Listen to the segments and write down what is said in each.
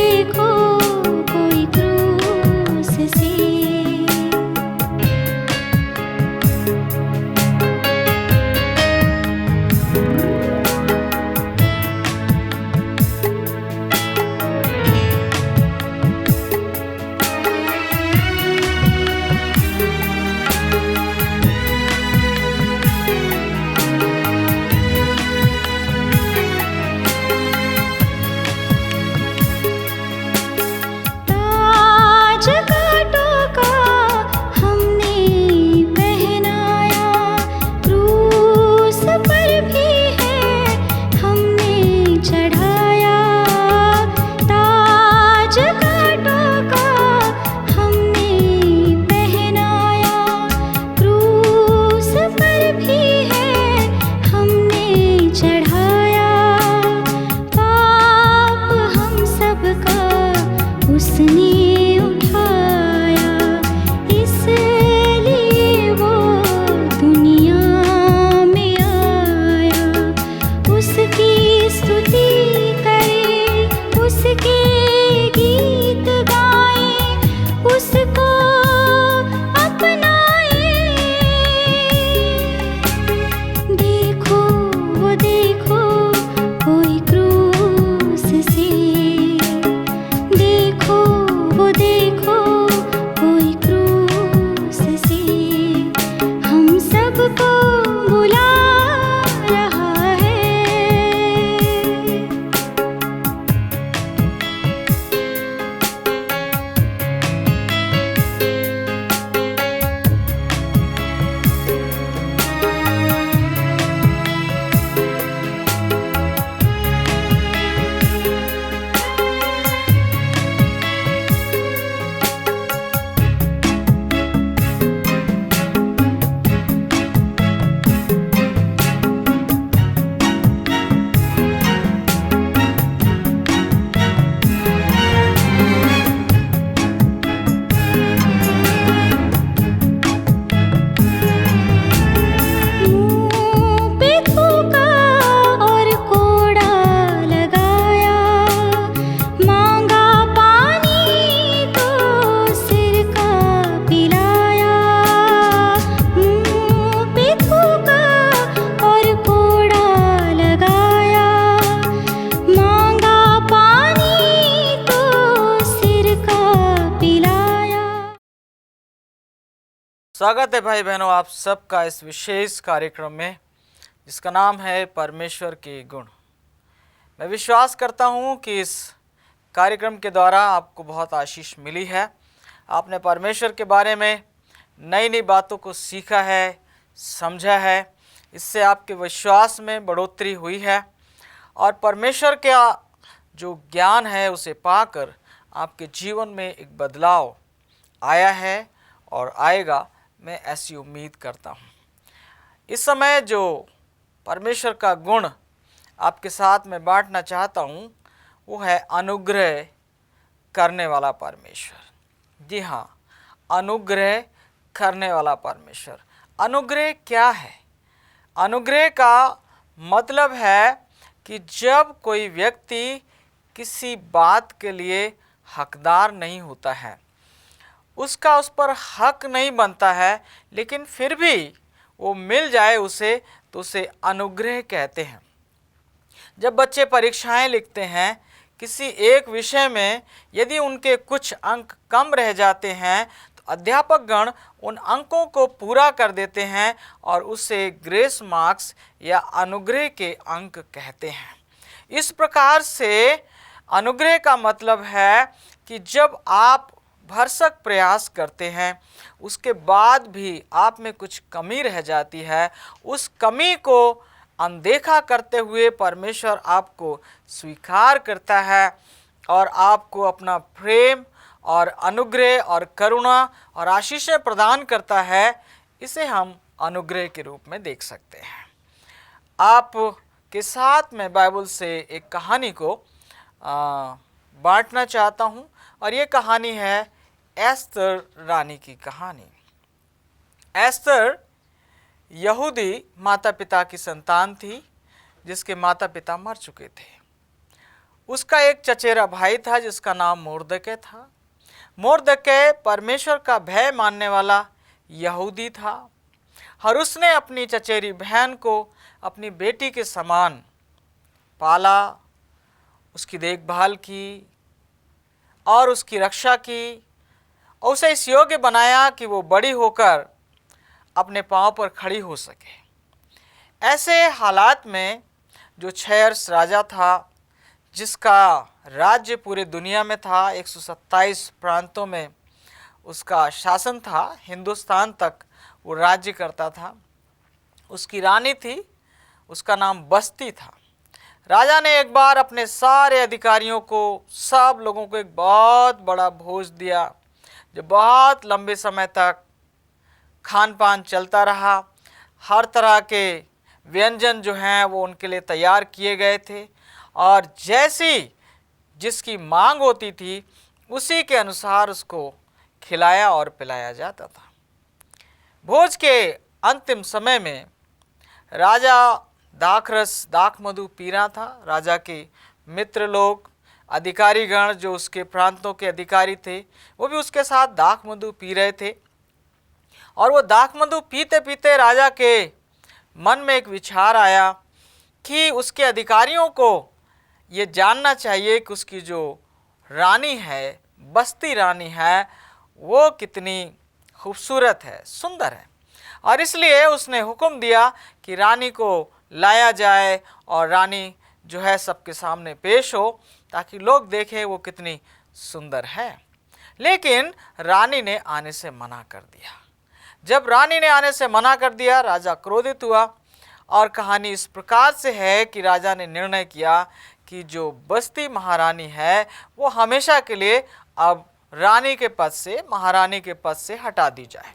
देखो कोई क्रूस से। ताज का टोका हमने पहनाया, क्रूस पर भी है हमने चढ़ाया। ताज का टोका हमने पहनाया, क्रूस पर भी है हमने चढ़ाया। पाप हम सबका उसने उठाया, इसलिए वो दुनिया में आया। उसकी स्तुति करें, उसके गीत गाएं, उसको अपनाएं। देखो वो देखो कोई क्रूस से। देखो वो देखो कोई क्रूस से। हम सबको बुला रहा है। मुँह पे थूका और कोड़ा लगाया, मांगा पानी तो सिर का पिलाया। मुँह पे थूका और कोड़ा लगाया, मांगा पानी तो सिर का पिलाया। स्वागत है भाई बहनों आप सबका इस विशेष कार्यक्रम में जिसका नाम है परमेश्वर के गुण। मैं विश्वास करता हूँ कि इस कार्यक्रम के द्वारा आपको बहुत आशीष मिली है। आपने परमेश्वर के बारे में नई नई बातों को सीखा है, समझा है। इससे आपके विश्वास में बढ़ोतरी हुई है और परमेश्वर का जो ज्ञान है उसे पाकर आपके जीवन में एक बदलाव आया है और आएगा, मैं ऐसी उम्मीद करता हूँ। इस समय जो परमेश्वर का गुण आपके साथ में बांटना चाहता हूँ वो है अनुग्रह करने वाला परमेश्वर। जी हाँ, अनुग्रह करने वाला परमेश्वर। अनुग्रह क्या है? अनुग्रह का मतलब है कि जब कोई व्यक्ति किसी बात के लिए हकदार नहीं होता है, उसका उस पर हक नहीं बनता है, लेकिन फिर भी वो मिल जाए उसे तो उसे अनुग्रह कहते हैं। जब बच्चे परीक्षाएं लिखते हैं किसी एक विषय में, यदि उनके कुछ अंक कम रह जाते हैं तो अध्यापक गण उन अंकों को पूरा कर देते हैं और उसे ग्रेस मार्क्स या अनुग्रह के अंक कहते हैं। इस प्रकार से अनुग्रह का मतलब है कि जब आप भरसक प्रयास करते हैं, उसके बाद भी आप में कुछ कमी रह जाती है, उस कमी को अनदेखा करते हुए परमेश्वर आपको स्वीकार करता है और आपको अपना प्रेम और अनुग्रह और करुणा और आशीषें प्रदान करता है। इसे हम अनुग्रह के रूप में देख सकते हैं। आप के साथ मैं बाइबल से एक कहानी को बांटना चाहता हूँ और ये कहानी है एस्तर रानी की कहानी। एस्तर यहूदी माता पिता की संतान थी जिसके माता पिता मर चुके थे। उसका एक चचेरा भाई था जिसका नाम मोर्दकै था। मोर्दकै परमेश्वर का भय मानने वाला यहूदी था और उसने अपनी चचेरी बहन को अपनी बेटी के समान पाला, उसकी देखभाल की और उसकी रक्षा की और उसे इस योग्य बनाया कि वो बड़ी होकर अपने पांव पर खड़ी हो सके। ऐसे हालात में जो क्षयर्ष राजा था, जिसका राज्य पूरे दुनिया में था, 127 प्रांतों में उसका शासन था, हिंदुस्तान तक वो राज्य करता था। उसकी रानी थी, उसका नाम बस्ती था। राजा ने एक बार अपने सारे अधिकारियों को, सब लोगों को एक बहुत बड़ा भोज दिया, जो बहुत लंबे समय तक खान पान चलता रहा। हर तरह के व्यंजन जो हैं वो उनके लिए तैयार किए गए थे और जैसी जिसकी मांग होती थी उसी के अनुसार उसको खिलाया और पिलाया जाता था। भोज के अंतिम समय में राजा दाखरस दाख मधु पी रहा था। राजा के मित्र लोग, अधिकारीगण जो उसके प्रांतों के अधिकारी थे, वो भी उसके साथ दाख मधु पी रहे थे। और वो दाख मधु पीते पीते राजा के मन में एक विचार आया कि उसके अधिकारियों को ये जानना चाहिए कि उसकी जो रानी है, बस्ती रानी है, वो कितनी खूबसूरत है, सुंदर है। और इसलिए उसने हुक्म दिया कि रानी को लाया जाए और रानी जो है सबके सामने पेश हो, ताकि लोग देखें वो कितनी सुंदर है। लेकिन रानी ने आने से मना कर दिया। जब रानी ने आने से मना कर दिया, राजा क्रोधित हुआ और कहानी इस प्रकार से है कि राजा ने निर्णय किया कि जो बस्ती महारानी है वो हमेशा के लिए अब रानी के पद से, महारानी के पद से हटा दी जाए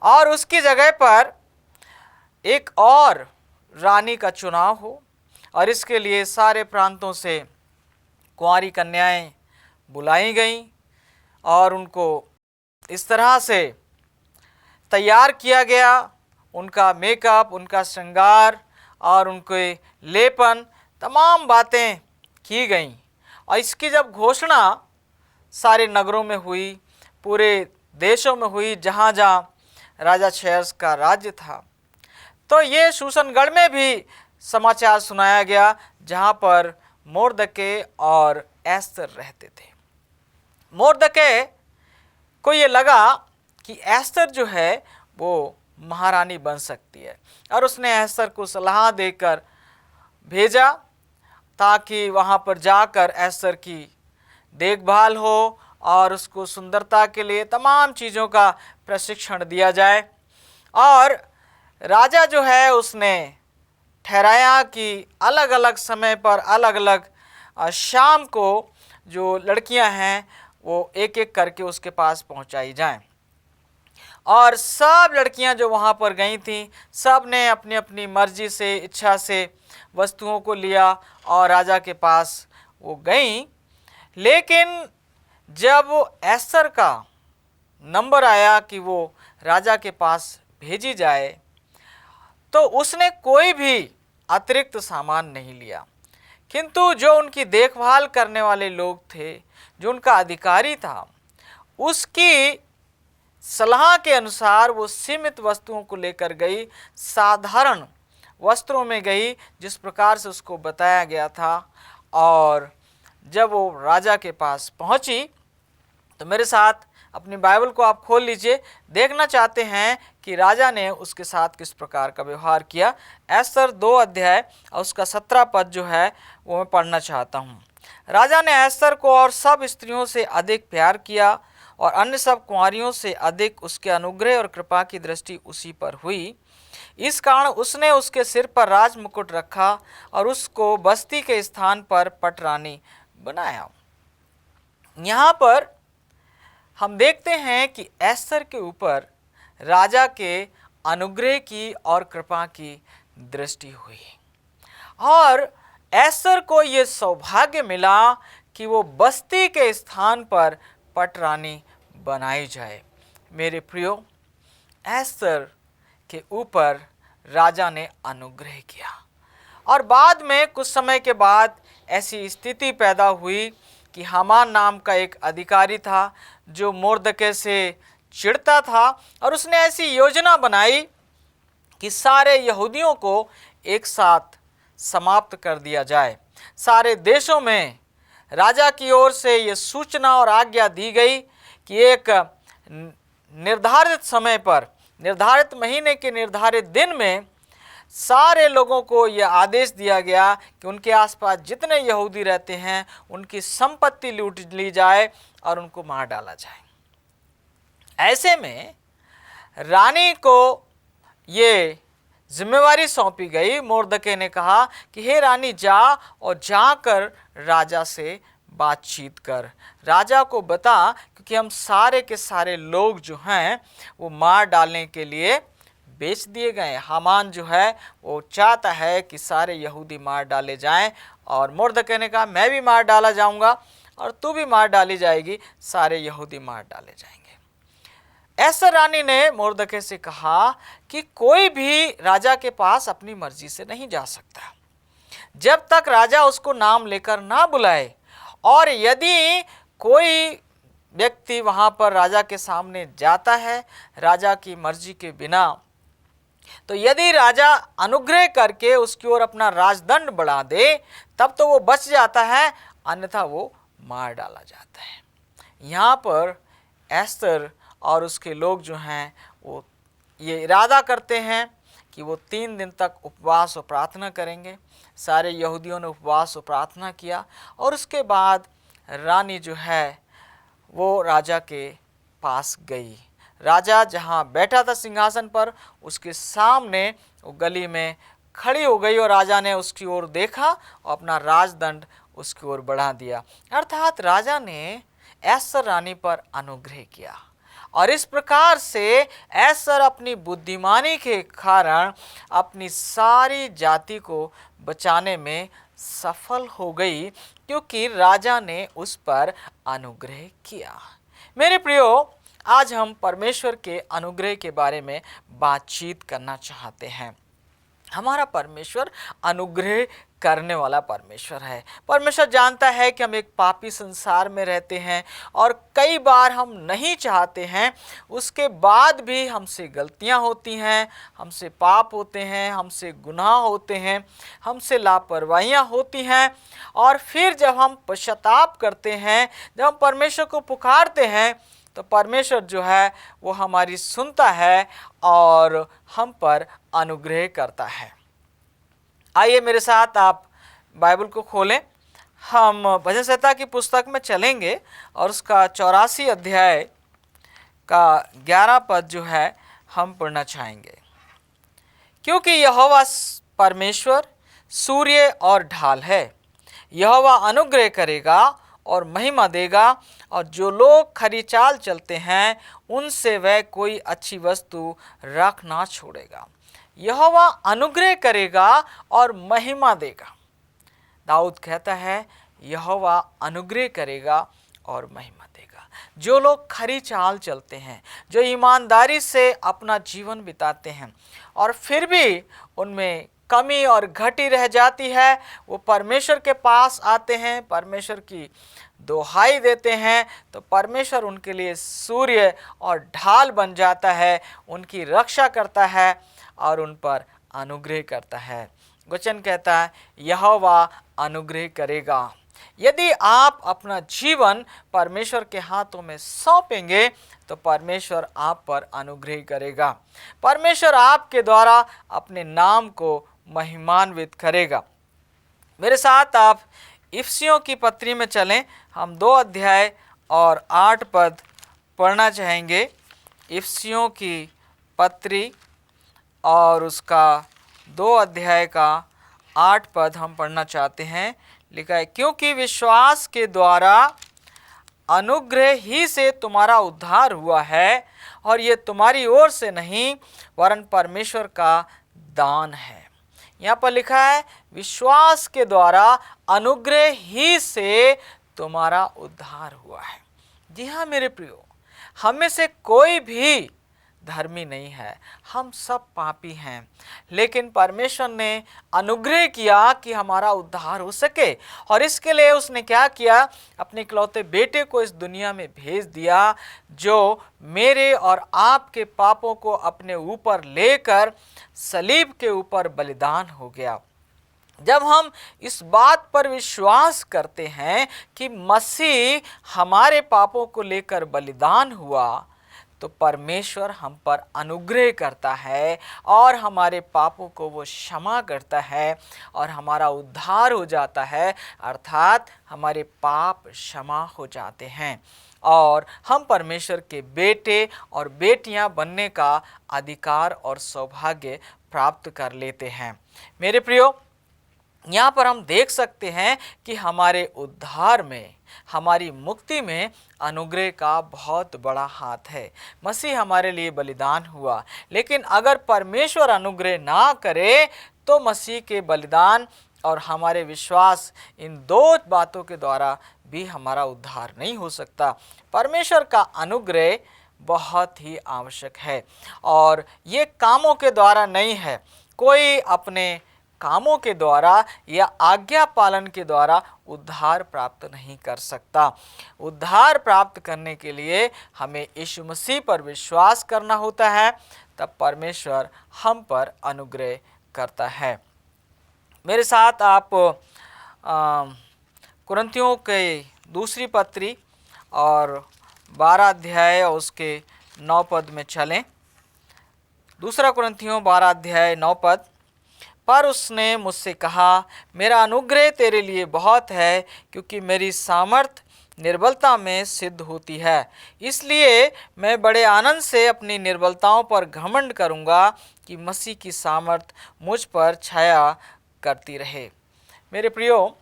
और उसकी जगह पर एक और रानी का चुनाव हो। और इसके लिए सारे प्रांतों से कुंवारी कन्याएं बुलाई गईं और उनको इस तरह से तैयार किया गया, उनका मेकअप, उनका श्रृंगार और उनके लेपन, तमाम बातें की गईं। और इसकी जब घोषणा सारे नगरों में हुई, पूरे देशों में हुई जहाँ जहाँ राजा क्षयर्ष का राज्य था, तो ये शूशनगढ़ में भी समाचार सुनाया गया जहाँ पर मोर्दकै और एस्तर रहते थे। मोर्दकै को ये लगा कि एस्तर जो है वो महारानी बन सकती है और उसने एस्तर को सलाह देकर भेजा ताकि वहाँ पर जाकर एस्तर की देखभाल हो और उसको सुंदरता के लिए तमाम चीज़ों का प्रशिक्षण दिया जाए। और राजा जो है उसने ठहराया कि अलग अलग समय पर अलग अलग शाम को जो लड़कियां हैं वो एक एक करके उसके पास पहुंचाई जाएं। और सब लड़कियां जो वहां पर गई थीं, सब ने अपनी अपनी मर्जी से, इच्छा से वस्तुओं को लिया और राजा के पास वो गईं। लेकिन जब वो एस्तर का नंबर आया कि वो राजा के पास भेजी जाए, तो उसने कोई भी अतिरिक्त सामान नहीं लिया, किंतु जो उनकी देखभाल करने वाले लोग थे, जो उनका अधिकारी था, उसकी सलाह के अनुसार वो सीमित वस्तुओं को लेकर गई, साधारण वस्त्रों में गई जिस प्रकार से उसको बताया गया था। और जब वो राजा के पास पहुंची, तो मेरे साथ अपनी बाइबल को आप खोल लीजिए, देखना चाहते हैं कि राजा ने उसके साथ किस प्रकार का व्यवहार किया। एस्तर 2 अध्याय और उसका 17 पद जो है वो मैं पढ़ना चाहता हूँ। राजा ने एस्तर को और सब स्त्रियों से अधिक प्यार किया और अन्य सब कुंवारियों से अधिक उसके अनुग्रह और कृपा की दृष्टि उसी पर हुई। इस कारण उसने उसके सिर पर राज मुकुट रखा और उसको बस्ती के स्थान पर पटरानी बनाया। यहाँ पर हम देखते हैं कि एस्तर के ऊपर राजा के अनुग्रह की और कृपा की दृष्टि हुई और एस्तर को ये सौभाग्य मिला कि वो बस्ती के स्थान पर पटरानी बनाई जाए। मेरे प्रियो, एस्तर के ऊपर राजा ने अनुग्रह किया और बाद में कुछ समय के बाद ऐसी स्थिति पैदा हुई कि हामान नाम का एक अधिकारी था जो मोर्दके से चिढ़ता था, और उसने ऐसी योजना बनाई कि सारे यहूदियों को एक साथ समाप्त कर दिया जाए। सारे देशों में राजा की ओर से ये सूचना और आज्ञा दी गई कि एक निर्धारित समय पर, निर्धारित महीने के निर्धारित दिन में सारे लोगों को यह आदेश दिया गया कि उनके आसपास जितने यहूदी रहते हैं उनकी संपत्ति लूट ली जाए और उनको मार डाला जाए। ऐसे में रानी को ये जिम्मेवारी सौंपी गई। मोर्दके ने कहा कि हे रानी, जा और जाकर राजा से बातचीत कर, राजा को बता, क्योंकि हम सारे के सारे लोग जो हैं वो मार डालने के लिए बेच दिए गए। हामान जो है वो चाहता है कि सारे यहूदी मार डाले जाएं, और मोर्दके ने कहा मैं भी मार डाला जाऊंगा और तू भी मार डाली जाएगी, सारे यहूदी मार डाले जाएंगे। एस्तर रानी ने मोर्दके से कहा कि कोई भी राजा के पास अपनी मर्जी से नहीं जा सकता जब तक राजा उसको नाम लेकर ना बुलाए, और यदि कोई व्यक्ति वहां पर राजा के सामने जाता है राजा की मर्जी के बिना, तो यदि राजा अनुग्रह करके उसकी ओर अपना राजदंड बढ़ा दे तब तो वो बच जाता है, अन्यथा वो मार डाला जाता है। यहाँ पर एस्तर और उसके लोग जो हैं वो ये इरादा करते हैं कि वो 3 दिन तक उपवास और प्रार्थना करेंगे। सारे यहूदियों ने उपवास और प्रार्थना किया, और उसके बाद रानी जो है वो राजा के पास गई। राजा जहाँ बैठा था सिंहासन पर, उसके सामने वो गली में खड़ी हो गई, और राजा ने उसकी ओर देखा और अपना राजदंड उसकी ओर बढ़ा दिया। अर्थात राजा ने एस्तर रानी पर अनुग्रह किया, और इस प्रकार से एस्तर अपनी बुद्धिमानी के कारण अपनी सारी जाति को बचाने में सफल हो गई, क्योंकि राजा ने उस पर अनुग्रह किया। मेरे प्रियो, आज हम परमेश्वर के अनुग्रह के बारे में बातचीत करना चाहते हैं। हमारा परमेश्वर अनुग्रह करने वाला परमेश्वर है। परमेश्वर जानता है कि हम एक पापी संसार में रहते हैं, और कई बार हम नहीं चाहते हैं, उसके बाद भी हमसे गलतियां होती हैं, हमसे पाप होते हैं, हमसे गुनाह होते हैं, हमसे लापरवाहियां होती हैं, और फिर जब हम पश्चाताप करते हैं, जब हम परमेश्वर को पुकारते हैं, तो परमेश्वर जो है वो हमारी सुनता है और हम पर अनुग्रह करता है। आइए मेरे साथ आप बाइबल को खोलें। हम भजन संहिता की पुस्तक में चलेंगे और उसका 84 अध्याय का 11 पद जो है हम पढ़ना चाहेंगे। क्योंकि यहोवा परमेश्वर सूर्य और ढाल है, यहोवा अनुग्रह करेगा और महिमा देगा, और जो लोग खरी चाल चलते हैं उनसे वह कोई अच्छी वस्तु रख ना छोड़ेगा। यहोवा अनुग्रह करेगा और महिमा देगा। दाऊद कहता है यहोवा अनुग्रह करेगा और महिमा देगा। जो लोग खरी चाल चलते हैं, जो ईमानदारी से अपना जीवन बिताते हैं और फिर भी उनमें कमी और घटी रह जाती है, वो परमेश्वर के पास आते हैं, परमेश्वर की दोहाई देते हैं, तो परमेश्वर उनके लिए सूर्य और ढाल बन जाता है, उनकी रक्षा करता है और उन पर अनुग्रह करता है। वचन कहता है यहोवा अनुग्रह करेगा। यदि आप अपना जीवन परमेश्वर के हाथों में सौंपेंगे तो परमेश्वर आप पर अनुग्रह करेगा। परमेश्वर आपके द्वारा अपने नाम को महिमान्वित करेगा। मेरे साथ आप इफिसियों की पत्री में चलें। हम 2 अध्याय और 8 पद पढ़ना चाहेंगे। इफिसियों की पत्री और उसका 2 अध्याय का 8 पद हम पढ़ना चाहते हैं। लिखा है, क्योंकि विश्वास के द्वारा अनुग्रह ही से तुम्हारा उद्धार हुआ है, और ये तुम्हारी ओर से नहीं वरन परमेश्वर का दान है। यहाँ पर लिखा है विश्वास के द्वारा अनुग्रह ही से तुम्हारा उद्धार हुआ है। जी हाँ मेरे प्रियो, हमें से कोई भी धर्मी नहीं है, हम सब पापी हैं। लेकिन परमेश्वर ने अनुग्रह किया कि हमारा उद्धार हो सके, और इसके लिए उसने क्या किया, अपने इकलौते बेटे को इस दुनिया में भेज दिया, जो मेरे और आपके पापों को अपने ऊपर लेकर सलीब के ऊपर बलिदान हो गया। जब हम इस बात पर विश्वास करते हैं कि मसीह हमारे पापों को लेकर बलिदान हुआ, तो परमेश्वर हम पर अनुग्रह करता है और हमारे पापों को वो क्षमा करता है और हमारा उद्धार हो जाता है, अर्थात हमारे पाप क्षमा हो जाते हैं और हम परमेश्वर के बेटे और बेटियां बनने का अधिकार और सौभाग्य प्राप्त कर लेते हैं। मेरे प्रियो, यहाँ पर हम देख सकते हैं कि हमारे उद्धार में, हमारी मुक्ति में अनुग्रह का बहुत बड़ा हाथ है। मसीह हमारे लिए बलिदान हुआ, लेकिन अगर परमेश्वर अनुग्रह ना करे तो मसीह के बलिदान और हमारे विश्वास, इन दो बातों के द्वारा भी हमारा उद्धार नहीं हो सकता। परमेश्वर का अनुग्रह बहुत ही आवश्यक है और ये कामों के द्वारा नहीं है। कोई अपने कामों के द्वारा या आज्ञा पालन के द्वारा उद्धार प्राप्त नहीं कर सकता। उद्धार प्राप्त करने के लिए हमें यीशु मसीह पर विश्वास करना होता है, तब परमेश्वर हम पर अनुग्रह करता है। मेरे साथ आप कुरिन्थियों के दूसरी पत्री और 12 अध्याय और उसके 9 पद में चलें। दूसरा कुरिन्थियों 12 अध्याय 9 पद, पर उसने मुझसे कहा, मेरा अनुग्रह तेरे लिए बहुत है, क्योंकि मेरी सामर्थ निर्बलता में सिद्ध होती है। इसलिए मैं बड़े आनंद से अपनी निर्बलताओं पर घमंड करूँगा कि मसीह की सामर्थ मुझ पर छाया करती रहे। मेरे प्रियो,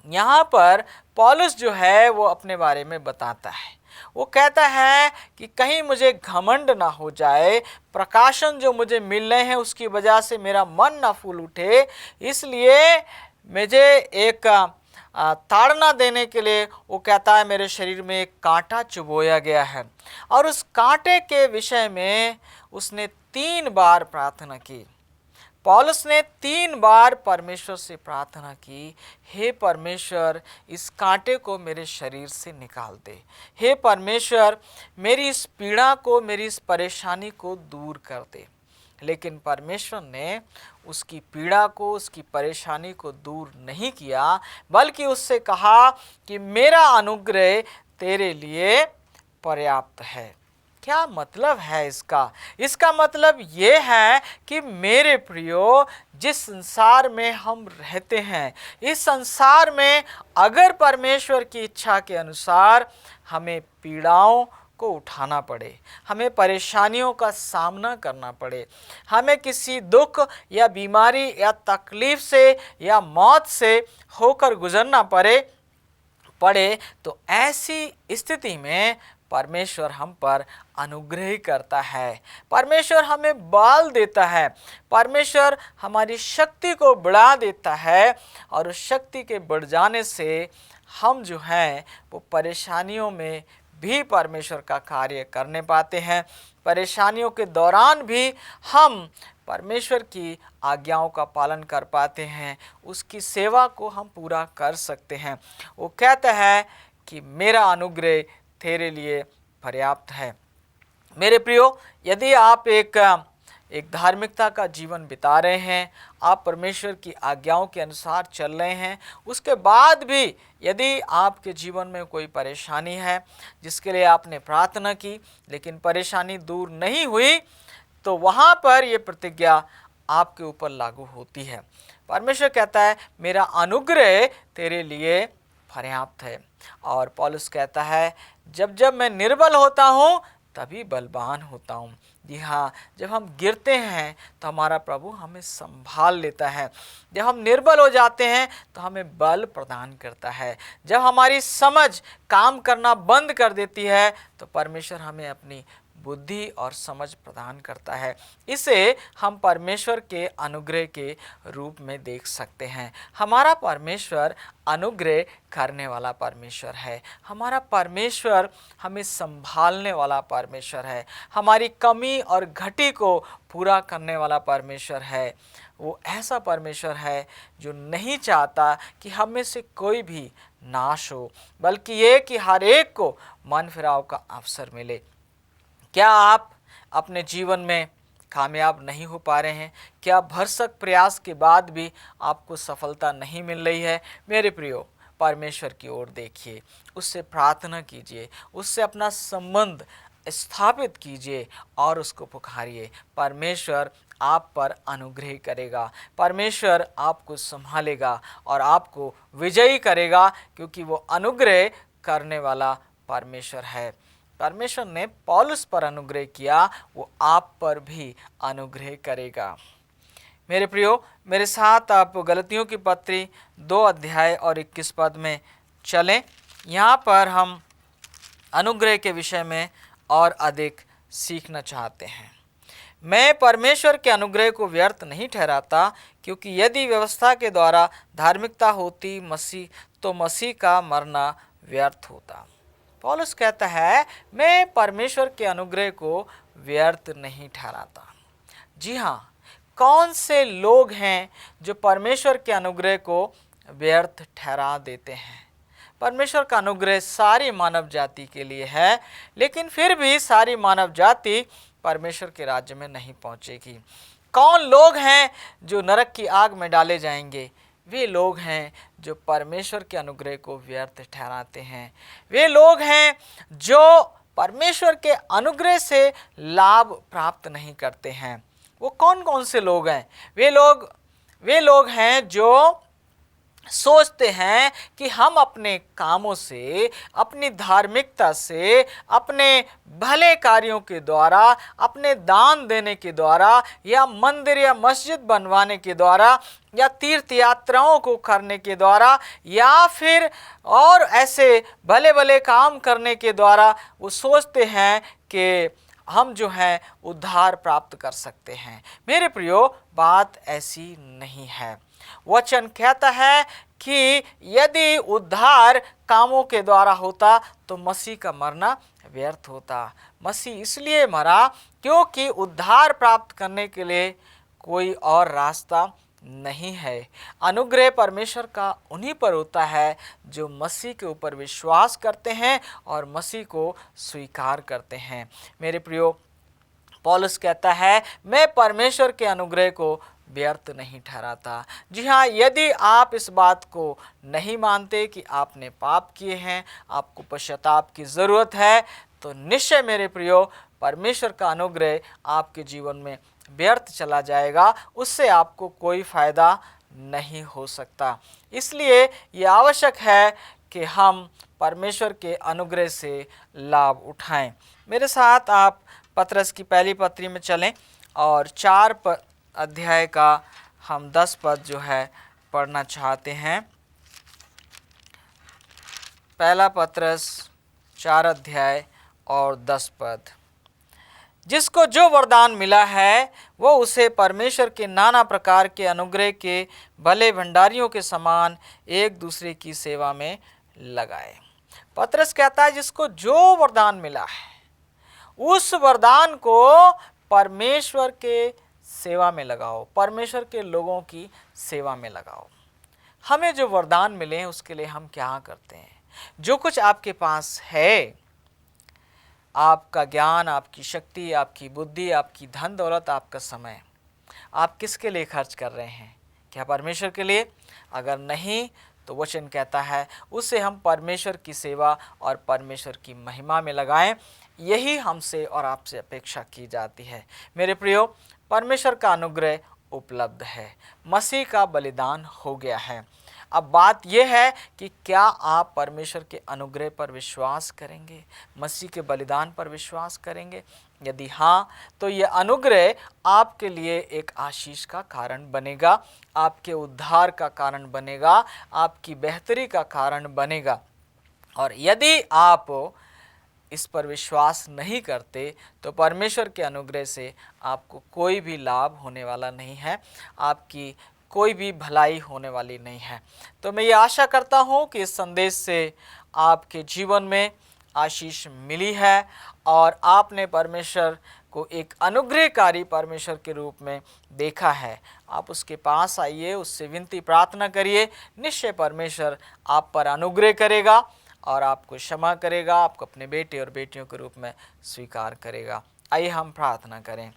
यहाँ पर पौलुस जो है वो अपने बारे में बताता है। वो कहता है कि कहीं मुझे घमंड ना हो जाए, प्रकाशन जो मुझे मिल रहे हैं उसकी वजह से मेरा मन ना फूल उठे, इसलिए मुझे एक ताड़ना देने के लिए वो कहता है मेरे शरीर में एक कांटा चुभोया गया है, और उस कांटे के विषय में उसने 3 बार प्रार्थना की। पौलुस ने 3 बार परमेश्वर से प्रार्थना की, हे परमेश्वर इस कांटे को मेरे शरीर से निकाल दे, हे परमेश्वर मेरी इस पीड़ा को, मेरी इस परेशानी को दूर कर दे। लेकिन परमेश्वर ने उसकी पीड़ा को, उसकी परेशानी को दूर नहीं किया, बल्कि उससे कहा कि मेरा अनुग्रह तेरे लिए पर्याप्त है। क्या मतलब है इसका? इसका मतलब ये है कि मेरे प्रियो, जिस संसार में हम रहते हैं, इस संसार में अगर परमेश्वर की इच्छा के अनुसार हमें पीड़ाओं को उठाना पड़े, हमें परेशानियों का सामना करना पड़े, हमें किसी दुख या बीमारी या तकलीफ से या मौत से होकर गुजरना पड़े, तो ऐसी स्थिति में परमेश्वर हम पर अनुग्रह करता है। परमेश्वर हमें बल देता है, परमेश्वर हमारी शक्ति को बढ़ा देता है, और उस शक्ति के बढ़ जाने से हम जो हैं वो परेशानियों में भी परमेश्वर का कार्य करने पाते हैं। परेशानियों के दौरान भी हम परमेश्वर की आज्ञाओं का पालन कर पाते हैं, उसकी सेवा को हम पूरा कर सकते हैं। वो कहता है कि मेरा अनुग्रह तेरे लिए पर्याप्त है। मेरे प्रियो, यदि आप एक धार्मिकता का जीवन बिता रहे हैं, आप परमेश्वर की आज्ञाओं के अनुसार चल रहे हैं, उसके बाद भी यदि आपके जीवन में कोई परेशानी है जिसके लिए आपने प्रार्थना की लेकिन परेशानी दूर नहीं हुई, तो वहाँ पर ये प्रतिज्ञा आपके ऊपर लागू होती है। परमेश्वर कहता है मेरा अनुग्रह तेरे लिए पर्याप्त है। और पौलुस कहता है जब जब मैं निर्बल होता हूँ तभी बलवान होता हूँ। जी हाँ, जब हम गिरते हैं तो हमारा प्रभु हमें संभाल लेता है। जब हम निर्बल हो जाते हैं तो हमें बल प्रदान करता है। जब हमारी समझ काम करना बंद कर देती है तो परमेश्वर हमें अपनी बुद्धि और समझ प्रदान करता है। इसे हम परमेश्वर के अनुग्रह के रूप में देख सकते हैं। हमारा परमेश्वर अनुग्रह करने वाला परमेश्वर है। हमारा परमेश्वर हमें संभालने वाला परमेश्वर है। हमारी कमी और घटी को पूरा करने वाला परमेश्वर है। वो ऐसा परमेश्वर है जो नहीं चाहता कि हम में से कोई भी नाश हो, बल्कि ये कि हर एक को मन फिराव का अवसर मिले। क्या आप अपने जीवन में कामयाब नहीं हो पा रहे हैं? क्या भरसक प्रयास के बाद भी आपको सफलता नहीं मिल रही है? मेरे प्रियो, परमेश्वर की ओर देखिए, उससे प्रार्थना कीजिए, उससे अपना संबंध स्थापित कीजिए और उसको पुकारिए। परमेश्वर आप पर अनुग्रह करेगा, परमेश्वर आपको संभालेगा और आपको विजयी करेगा, क्योंकि वो अनुग्रह करने वाला परमेश्वर है। परमेश्वर ने पौलुस पर अनुग्रह किया, वो आप पर भी अनुग्रह करेगा। मेरे प्रियो, मेरे साथ आप गलतियों की पत्री 2 अध्याय और 21 पद में चलें। यहाँ पर हम अनुग्रह के विषय में और अधिक सीखना चाहते हैं। मैं परमेश्वर के अनुग्रह को व्यर्थ नहीं ठहराता, क्योंकि यदि व्यवस्था के द्वारा धार्मिकता होती तो मसीह का मरना व्यर्थ होता। पौलुस कहता है, मैं परमेश्वर के अनुग्रह को व्यर्थ नहीं ठहराता। जी हाँ, कौन से लोग हैं जो परमेश्वर के अनुग्रह को व्यर्थ ठहरा देते हैं? परमेश्वर का अनुग्रह सारी मानव जाति के लिए है, लेकिन फिर भी सारी मानव जाति परमेश्वर के राज्य में नहीं पहुंचेगी। कौन लोग हैं जो नरक की आग में डाले जाएंगे? वे लोग हैं जो परमेश्वर के अनुग्रह को व्यर्थ ठहराते हैं। वे लोग हैं जो परमेश्वर के अनुग्रह से लाभ प्राप्त नहीं करते हैं। वो कौन कौन से लोग हैं? वे लोग हैं जो सोचते हैं कि हम अपने कामों से, अपनी धार्मिकता से, अपने भले कार्यों के द्वारा, अपने दान देने के द्वारा, या मंदिर या मस्जिद बनवाने के द्वारा, या तीर्थ यात्राओं को करने के द्वारा, या फिर और ऐसे भले भले काम करने के द्वारा वो सोचते हैं कि हम जो है उद्धार प्राप्त कर सकते हैं। मेरे प्रियो, बात ऐसी नहीं है। वचन कहता है कि यदि उद्धार कामों के द्वारा होता तो मसीह का मरना व्यर्थ होता। मसीह इसलिए मरा क्योंकि उद्धार प्राप्त करने के लिए कोई और रास्ता नहीं है। अनुग्रह परमेश्वर का उन्हीं पर होता है जो मसीह के ऊपर विश्वास करते हैं और मसीह को स्वीकार करते हैं। मेरे प्रियो, पौलुस कहता है, मैं परमेश्वर के अनुग्रह को व्यर्थ नहीं ठहराता। जी हाँ, यदि आप इस बात को नहीं मानते कि आपने पाप किए हैं, आपको पश्चाताप की ज़रूरत है, तो निश्चय मेरे प्रियो, परमेश्वर का अनुग्रह आपके जीवन में व्यर्थ चला जाएगा। उससे आपको कोई फ़ायदा नहीं हो सकता। इसलिए ये आवश्यक है कि हम परमेश्वर के अनुग्रह से लाभ उठाएं। मेरे साथ आप पतरस की पहली पत्री में चलें और 4 अध्याय का हम 10 पद जो है पढ़ना चाहते हैं। पहला पतरस 4 अध्याय और 10 पद। जिसको जो वरदान मिला है वो उसे परमेश्वर के नाना प्रकार के अनुग्रह के भले भंडारियों के समान एक दूसरे की सेवा में लगाए। पतरस कहता है, जिसको जो वरदान मिला है उस वरदान को परमेश्वर के सेवा में लगाओ, परमेश्वर के लोगों की सेवा में लगाओ। हमें जो वरदान मिले हैं उसके लिए हम क्या करते हैं? जो कुछ आपके पास है, आपका ज्ञान, आपकी शक्ति, आपकी बुद्धि, आपकी धन दौलत, आपका समय, आप किसके लिए खर्च कर रहे हैं? क्या परमेश्वर के लिए? अगर नहीं तो वचन कहता है उसे हम परमेश्वर की सेवा और परमेश्वर की महिमा में लगाएं। यही हमसे और आपसे अपेक्षा की जाती है। मेरे प्रियो, परमेश्वर का अनुग्रह उपलब्ध है, मसीह का बलिदान हो गया है। अब बात यह है कि क्या आप परमेश्वर के अनुग्रह पर विश्वास करेंगे, मसीह के बलिदान पर विश्वास करेंगे? यदि हाँ, तो यह अनुग्रह आपके लिए एक आशीष का कारण बनेगा, आपके उद्धार का कारण बनेगा, आपकी बेहतरी का कारण बनेगा। और यदि आप इस पर विश्वास नहीं करते तो परमेश्वर के अनुग्रह से आपको कोई भी लाभ होने वाला नहीं है, आपकी कोई भी भलाई होने वाली नहीं है। तो मैं ये आशा करता हूँ कि इस संदेश से आपके जीवन में आशीष मिली है और आपने परमेश्वर को एक अनुग्रहकारी परमेश्वर के रूप में देखा है। आप उसके पास आइए, उससे विनती प्रार्थना करिए, निश्चय परमेश्वर आप पर अनुग्रह करेगा और आपको क्षमा करेगा, आपको अपने बेटे और बेटियों के रूप में स्वीकार करेगा। आइए हम प्रार्थना करें।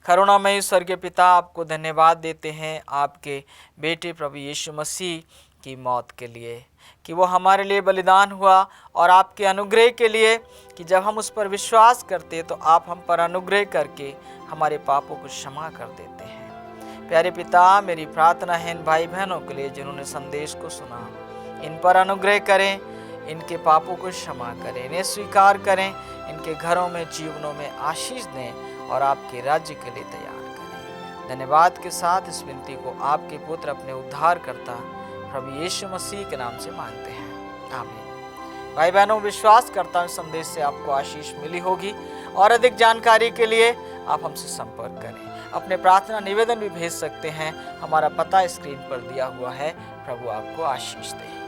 करुणामय स्वर्गीय पिता, आपको धन्यवाद देते हैं आपके बेटे प्रभु यीशु मसीह की मौत के लिए, कि वो हमारे लिए बलिदान हुआ, और आपके अनुग्रह के लिए कि जब हम उस पर विश्वास करते तो आप हम पर अनुग्रह करके हमारे पापों को क्षमा कर देते हैं। प्यारे पिता, मेरी प्रार्थना है इन भाई बहनों के लिए जिन्होंने संदेश को सुना, इन पर अनुग्रह करें, इनके पापों को क्षमा करें, इन्हें स्वीकार करें, इनके घरों में जीवनों में आशीष दें और आपके राज्य के लिए तैयार करें। धन्यवाद के साथ इस विनती को आपके पुत्र अपने उद्धार करता प्रभु यीशु मसीह के नाम से मांगते हैं, आमीन। भाई बहनों, विश्वास करता हूँ संदेश से आपको आशीष मिली होगी, और अधिक जानकारी के लिए आप हमसे संपर्क करें। अपने प्रार्थना निवेदन भी भेज सकते हैं, हमारा पता स्क्रीन पर दिया हुआ है। प्रभु आपको आशीष दे।